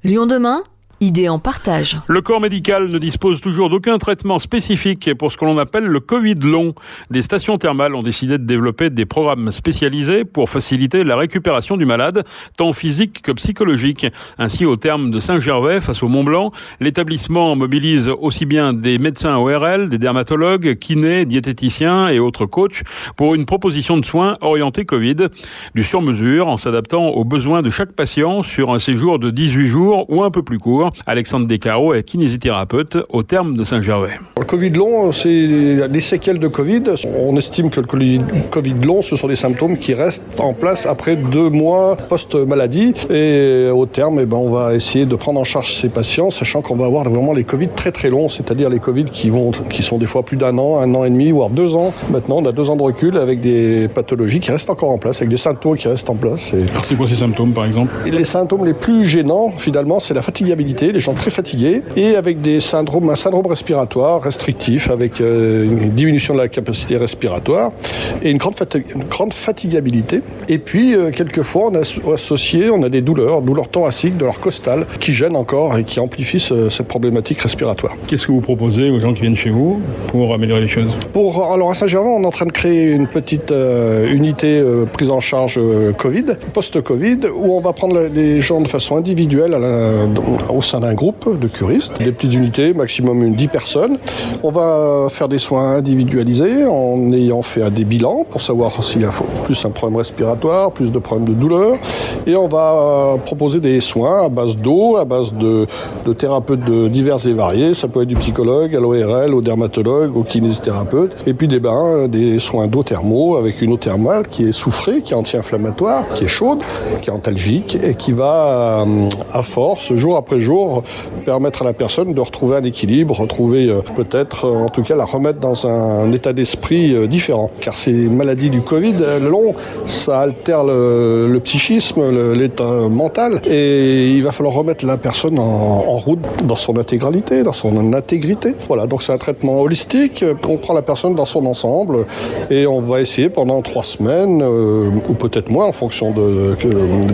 Lyon demain, idées en partage. Le corps médical ne dispose toujours d'aucun traitement spécifique pour ce que l'on appelle le Covid long. Des stations thermales ont décidé de développer des programmes spécialisés pour faciliter la récupération du malade, tant physique que psychologique. Ainsi, au terme de Saint-Gervais, face au Mont-Blanc, l'établissement mobilise aussi bien des médecins ORL, des dermatologues, kinés, diététiciens et autres coachs pour une proposition de soins orientée Covid. Du sur-mesure en s'adaptant aux besoins de chaque patient sur un séjour de 18 jours ou un peu plus court. Alexandre Descarreaux est kinésithérapeute au terme de Saint-Gervais. Le Covid long, c'est les séquelles de Covid. On estime que le Covid long, ce sont des symptômes qui restent en place après 2 mois post-maladie. Et au terme, on va essayer de prendre en charge ces patients, sachant qu'on va avoir vraiment les Covid très très longs, c'est-à-dire les Covid qui sont des fois plus d'1 an, 1 an et demi, voire 2 ans. Maintenant, on a 2 ans de recul avec des pathologies qui restent encore en place, avec des symptômes qui restent en place. Alors, c'est quoi ces symptômes, par exemple ? Les symptômes les plus gênants, finalement, c'est la fatigabilité, les gens très fatigués, et avec un syndrome respiratoire restrictif, avec une diminution de la capacité respiratoire et une grande fatigabilité. Et puis, quelquefois, on a des douleurs thoraciques, douleurs costales, qui gênent encore et qui amplifient cette problématique respiratoire. Qu'est-ce que vous proposez aux gens qui viennent chez vous pour améliorer les choses ? Alors à Saint-Gervais, on est en train de créer une petite unité prise en charge Covid, post-Covid, où on va prendre les gens de façon individuelle au sein d'un groupe de curistes, des petites unités, maximum 10 personnes. On va faire des soins individualisés en ayant fait des bilans pour savoir s'il y a plus un problème respiratoire, plus de problèmes de douleur. Et on va proposer des soins à base d'eau, à base de thérapeutes divers et variés. Ça peut être du psychologue, à l'ORL, au dermatologue, au kinésithérapeute. Et puis des bains, des soins d'eau thermo avec une eau thermale qui est soufrée, qui est anti-inflammatoire, qui est chaude, qui est antalgique et qui va, à force, jour après jour, permettre à la personne de retrouver un équilibre, retrouver peut-être, en tout cas, la remettre dans un état d'esprit différent. Car ces maladies du Covid long, ça altère le psychisme, l'état mental, et il va falloir remettre la personne en route dans son intégralité, dans son intégrité. Voilà, donc c'est un traitement holistique. On prend la personne dans son ensemble et on va essayer pendant 3 semaines, ou peut-être moins en fonction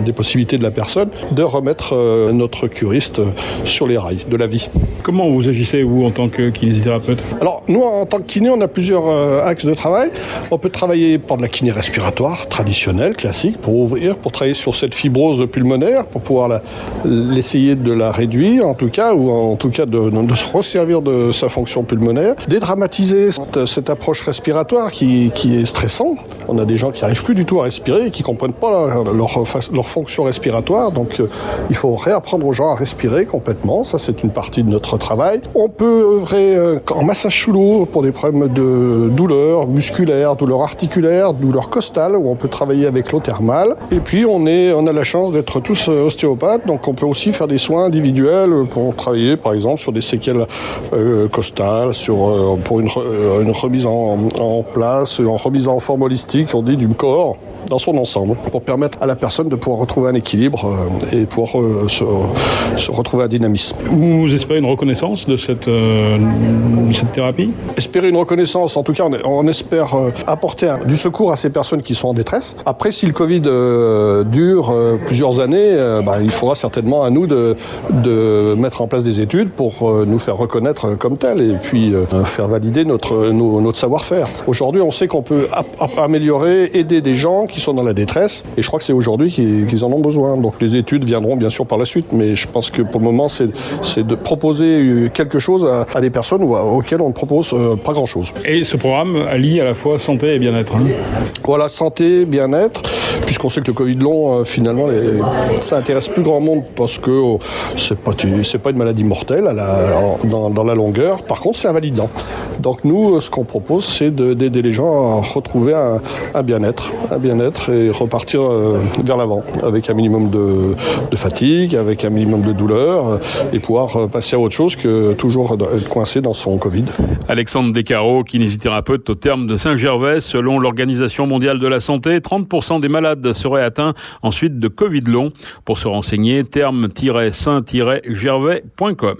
des possibilités de la personne, de remettre notre curiste sur les rails de la vie. Comment vous agissez, vous, en tant que kinésithérapeute ? Alors, nous, en tant que kiné, on a plusieurs axes de travail. On peut travailler par de la kiné respiratoire traditionnelle, classique, pour travailler sur cette fibrose pulmonaire, pour pouvoir l'essayer de la réduire, en tout cas, ou en tout cas de se resservir de sa fonction pulmonaire. Dédramatiser cette approche respiratoire qui est stressante. On a des gens qui n'arrivent plus du tout à respirer et qui ne comprennent pas leur fonction respiratoire. Donc, il faut réapprendre aux gens à respirer complètement. Ça, c'est une partie de notre travail. On peut œuvrer en massage sous l'eau pour des problèmes de douleurs musculaires, douleurs articulaires, douleurs costales, où on peut travailler avec l'eau thermale. Et puis, on a la chance d'être tous ostéopathes, donc on peut aussi faire des soins individuels pour travailler, par exemple, sur des séquelles costales, pour une remise en place, une remise en forme holistique, on dit, du corps, dans son ensemble, pour permettre à la personne de pouvoir retrouver un équilibre et pouvoir se retrouver un dynamisme. Vous espérez une reconnaissance de cette thérapie ? Espérer une reconnaissance, en tout cas, on espère apporter du secours à ces personnes qui sont en détresse. Après, si le Covid dure plusieurs années, il faudra certainement à nous de mettre en place des études pour nous faire reconnaître comme tel et puis faire valider notre savoir-faire. Aujourd'hui, on sait qu'on peut améliorer, aider des gens qui sont dans la détresse, et je crois que c'est aujourd'hui qu'ils en ont besoin. Donc les études viendront bien sûr par la suite, mais je pense que pour le moment, c'est de proposer quelque chose à des personnes auxquelles on ne propose pas grand-chose. Et ce programme allie à la fois santé et bien-être. Voilà, santé, bien-être, puisqu'on sait que le Covid long, finalement, ça intéresse plus grand monde parce que c'est pas une maladie mortelle dans la longueur. Par contre, c'est invalidant. Donc nous, ce qu'on propose, c'est d'aider les gens à retrouver un bien-être et repartir vers l'avant avec un minimum de fatigue, avec un minimum de douleur et pouvoir passer à autre chose que toujours être coincé dans son Covid. Alexandre Descarreaux, kinésithérapeute au terme de Saint-Gervais. Selon l'Organisation mondiale de la santé, 30% des malades seraient atteints ensuite de Covid long. Pour se renseigner, terme-saint-gervais.com.